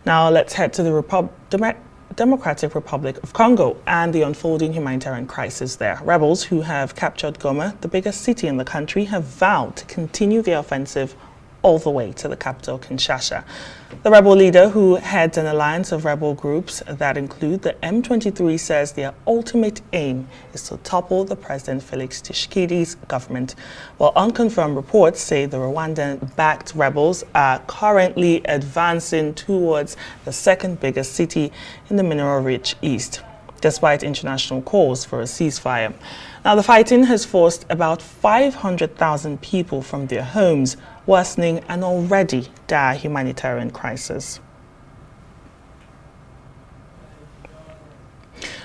Now let's head to the Democratic Republic of Congo and the unfolding humanitarian crisis there. Rebels who have captured Goma, the biggest city in the country, have vowed to continue their offensive all the way to the capital, Kinshasa. The rebel leader, who heads an alliance of rebel groups that include the M23, says their ultimate aim is to topple the President Felix Tshisekedi's government, while unconfirmed reports say the Rwandan-backed rebels are currently advancing towards the second biggest city in the mineral-rich East, despite international calls for a ceasefire. Now, the fighting has forced about 500,000 people from their homes, worsening an already dire humanitarian crisis.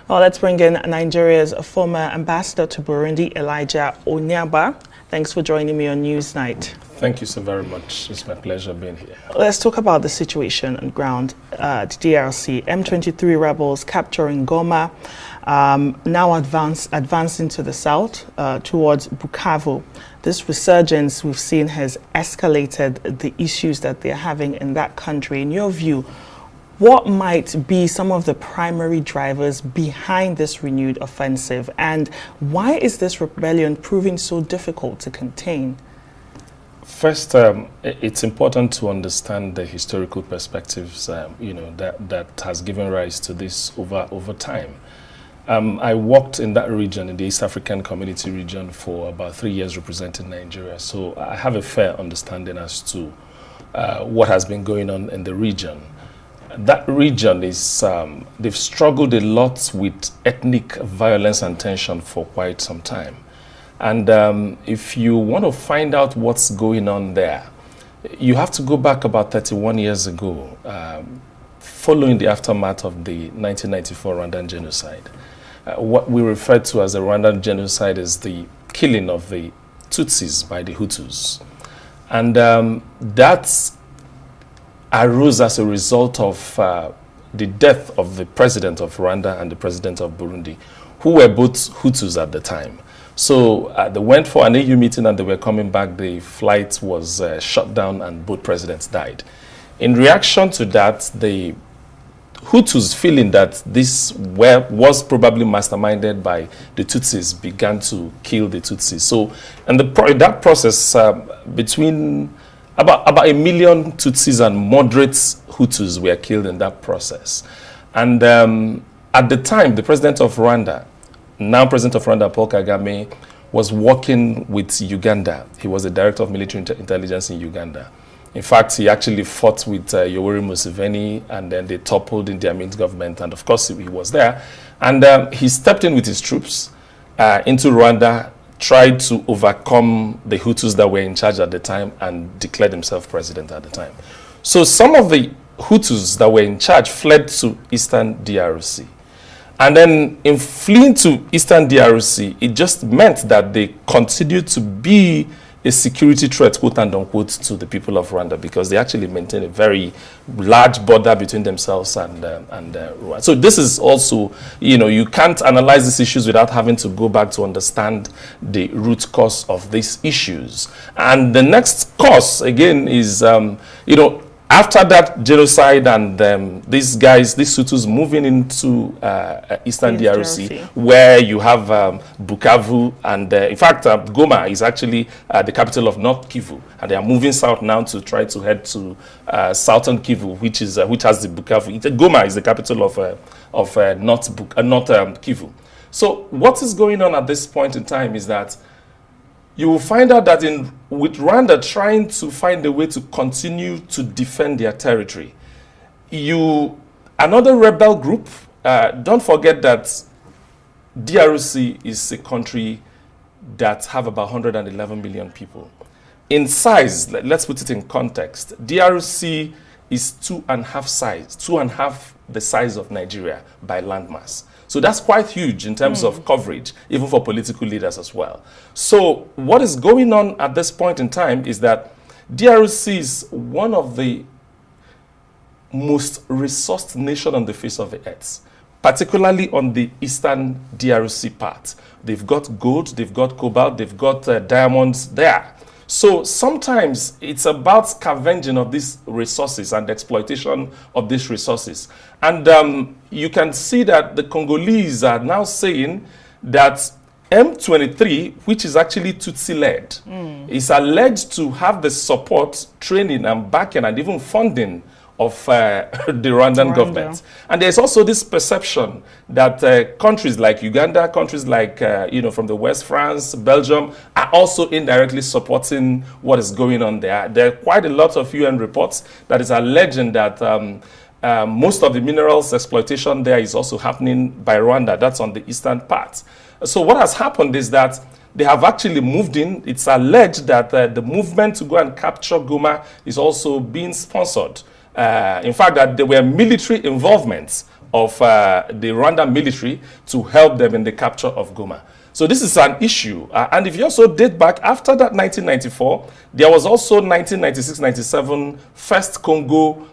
Well, let's bring in Nigeria's former ambassador to Burundi, Elijah Onyaba. Thanks for joining me on Newsnight. Thank you so very much. It's my pleasure being here. Let's talk about the situation on ground. The DRC, M23 rebels capturing Goma, now advancing to the south towards Bukavu. This resurgence we've seen has escalated the issues that they're having in that country. In your view, what might be some of the primary drivers behind this renewed offensive, and why is this rebellion proving so difficult to contain? First, it's important to understand the historical perspectives, that has given rise to this over time. I worked in that region, in the East African Community region, for about 3 years representing Nigeria. So I have a fair understanding as to what has been going on in the region. That region is, they've struggled a lot with ethnic violence and tension for quite some time. And if you want to find out what's going on there, you have to go back about 31 years ago, following the aftermath of the 1994 Rwandan genocide. What we refer to as the Rwandan genocide is the killing of the Tutsis by the Hutus. And that arose as a result of the death of the president of Rwanda and the president of Burundi, who were both Hutus at the time. So they went for an AU meeting and they were coming back. The flight was shut down and both presidents died. In reaction to that, the Hutus, feeling that this was probably masterminded by the Tutsis, began to kill the Tutsis. So, and that process, between about 1 million Tutsis and moderate Hutus were killed in that process. And at the time, the president of Rwanda, now President of Rwanda, Paul Kagame, was working with Uganda. He was the director of military intelligence in Uganda. In fact, he actually fought with Yoweri Museveni, and then they toppled Idi Amin's government, and of course he was there. And he stepped in with his troops into Rwanda, tried to overcome the Hutus that were in charge at the time, and declared himself president at the time. So some of the Hutus that were in charge fled to Eastern DRC. And then in fleeing to Eastern DRC, it just meant that they continued to be a security threat, quote and unquote, to the people of Rwanda, because they actually maintain a very large border between themselves and Rwanda. So this is also, you can't analyze these issues without having to go back to understand the root cause of these issues. And the next cause, again, is, after that genocide and these Hutus moving into Eastern DRC, where you have Bukavu, and in fact, Goma is actually the capital of North Kivu, and they are moving south now to try to head to Southern Kivu, which has the Bukavu. Goma is the capital of North Kivu. So what is going on at this point in time is that you will find out that with Rwanda trying to find a way to continue to defend their territory, another rebel group, don't forget that DRC is a country that have about 111 million people. In size, let's put it in context, DRC is 2.5 the size of Nigeria by landmass. So that's quite huge in terms of coverage, even for political leaders as well. So what is going on at this point in time is that DRC is one of the most resourced nations on the face of the earth, particularly on the eastern DRC part. They've got gold, they've got cobalt, they've got diamonds there. So sometimes it's about scavenging of these resources and exploitation of these resources. And you can see that the Congolese are now saying that M23, which is actually Tutsi-led, is alleged to have the support, training, and backing, and even funding of the Rwandan government. And there's also this perception that countries like Uganda, countries like, from the West, France, Belgium, are also indirectly supporting what is going on there. There are quite a lot of UN reports that is alleging that most of the minerals exploitation there is also happening by Rwanda. That's on the eastern part. So what has happened is that they have actually moved in. It's alleged that the movement to go and capture Goma is also being sponsored. In fact, that there were military involvements of the Rwandan military to help them in the capture of Goma. So this is an issue. And if you also date back after that 1994, there was also 1996-97 First Congo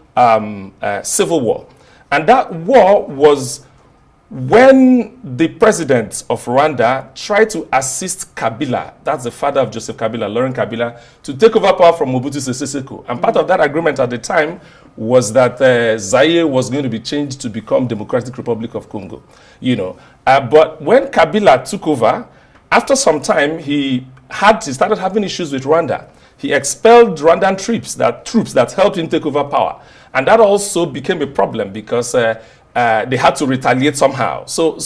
Civil War. And that war was when the president of Rwanda tried to assist Kabila, that's the father of Joseph Kabila, Laurent Kabila, to take over power from Mobutu Sese Seko. And part of that agreement at the time was that Zaire was going to be changed to become Democratic Republic of Congo. But when Kabila took over, after some time, he started having issues with Rwanda. He expelled Rwandan troops that helped him take over power. And that also became a problem because they had to retaliate somehow. So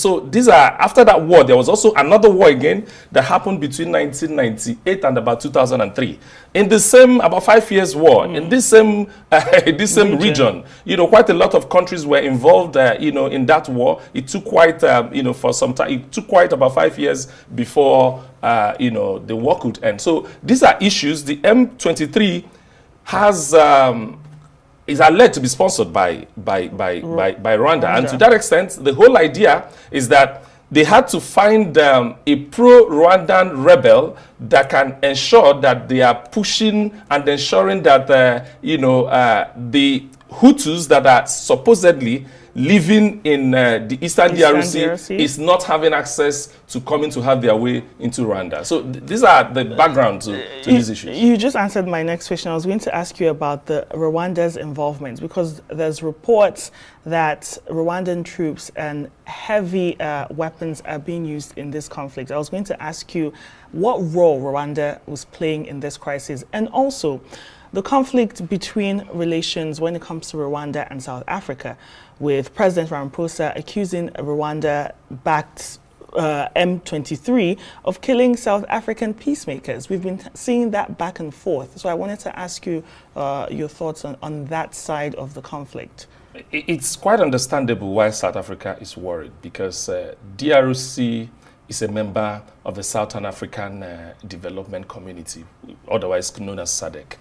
after that war, there was also another war again that happened between 1998 and about 2003. In the same, about 5 years war, in this same region, quite a lot of countries were involved, in that war. It took quite, for some time, it took quite about 5 years before, the war could end. So these are issues. The M23 is alleged to be sponsored by Rwanda. And to that extent, the whole idea is that they had to find a pro-Rwandan rebel that can ensure that they are pushing and ensuring that, the Hutus that are supposedly living in the Eastern DRC is not having access to coming to have their way into Rwanda. So these are the background to these issues. You just answered my next question. I was going to ask you about the Rwanda's involvement, because there's reports that Rwandan troops and heavy weapons are being used in this conflict. I was going to ask you what role Rwanda was playing in this crisis, and also the conflict between relations when it comes to Rwanda and South Africa, with President Ramaphosa accusing Rwanda-backed M23 of killing South African peacemakers. We've been seeing that back and forth. So I wanted to ask you your thoughts on that side of the conflict. It's quite understandable why South Africa is worried, because DRC is a member of the Southern African Development Community, otherwise known as SADC.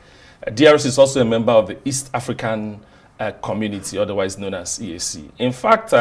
DRC is also a member of the East African Community, otherwise known as EAC. In fact,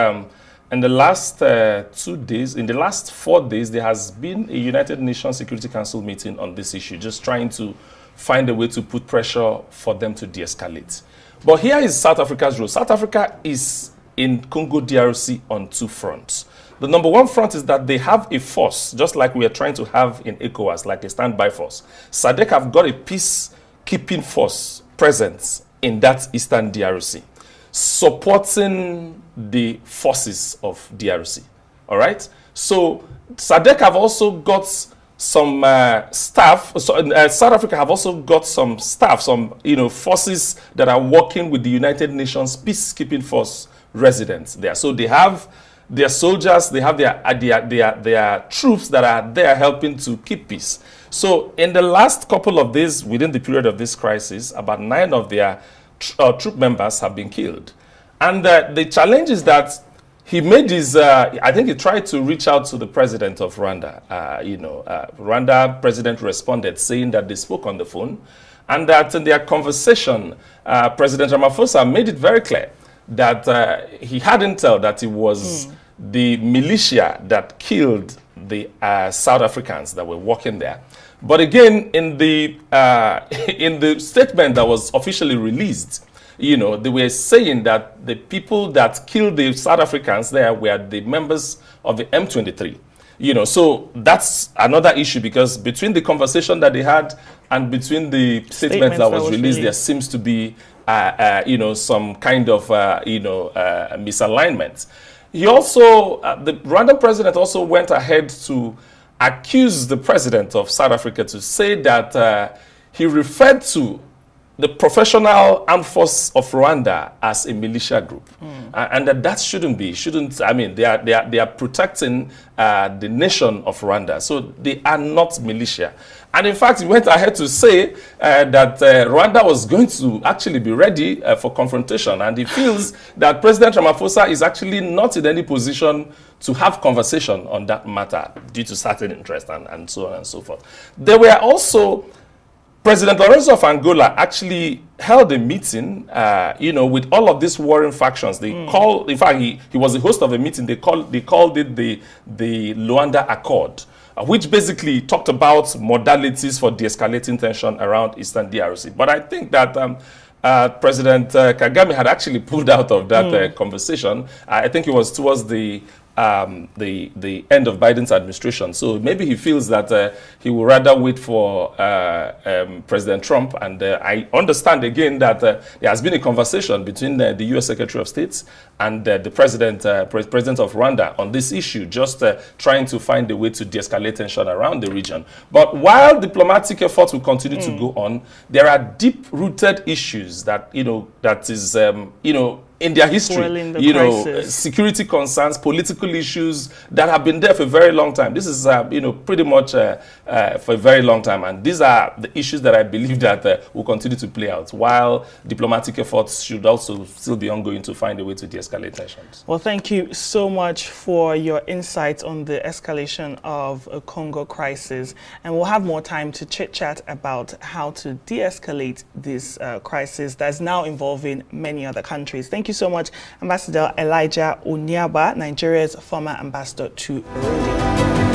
in the last 2 days, in the last 4 days, there has been a United Nations Security Council meeting on this issue, just trying to find a way to put pressure for them to de-escalate. But here is South Africa's role. South Africa is in Congo DRC on 2 fronts. The number 1 front is that they have a force, just like we are trying to have in ECOWAS, like a standby force. SADC have got a peacekeeping force presence in that Eastern DRC, supporting the forces of DRC. All right? So SADC have also got some staff. South Africa have also got some staff, some forces that are working with the United Nations peacekeeping force residents there. So they have their soldiers, they have their troops that are there helping to keep peace. So in the last couple of days, within the period of this crisis, about 9 of their troop members have been killed. And the challenge is that he made his, I think he tried to reach out to the president of Rwanda. Rwanda president responded saying that they spoke on the phone, and that in their conversation, President Ramaphosa made it very clear that he had intel that it was the militia that killed the South Africans that were working there. But again, in the statement that was officially released, they were saying that the people that killed the South Africans there were the members of the M23. You know, so that's another issue, because between the conversation that they had and between the statement that was released, there seems to be, you know, some kind of, you know, misalignment. He also, the Rwandan president also went ahead to accuse the president of South Africa, to say that he referred to the professional armed force of Rwanda as a militia group, and that shouldn't be. I mean, they are protecting the nation of Rwanda, so they are not militia. And in fact, he went ahead to say that Rwanda was going to actually be ready for confrontation, and he feels that President Ramaphosa is actually not in any position to have conversation on that matter due to certain interest and so on and so forth. There were also President Lorenzo of Angola actually held a meeting, you know, with all of these warring factions. They called, in fact, he was the host of a meeting. They called it the Luanda Accord, which basically talked about modalities for de-escalating tension around Eastern DRC. But I think that President Kagame had actually pulled out of that conversation. I think it was towards the end of Biden's administration. So maybe he feels that he would rather wait for President Trump. And I understand again that there has been a conversation between the U.S. Secretary of State and the president of Rwanda on this issue, just trying to find a way to de-escalate tension around the region. But while diplomatic efforts will continue to go on, there are deep-rooted issues that, you know, that is, you know, in their history, you know, security concerns, political issues that have been there for a very long time. This is, you know, pretty much for a very long time. And these are the issues that I believe that will continue to play out, while diplomatic efforts should also still be ongoing to find a way to de-escalate tensions. Well, thank you so much for your insights on the escalation of a Congo crisis. And we'll have more time to chit-chat about how to de-escalate this crisis that's now involving many other countries. Thank you so much, Ambassador Elijah Onyeaba, Nigeria's former ambassador to Burundi.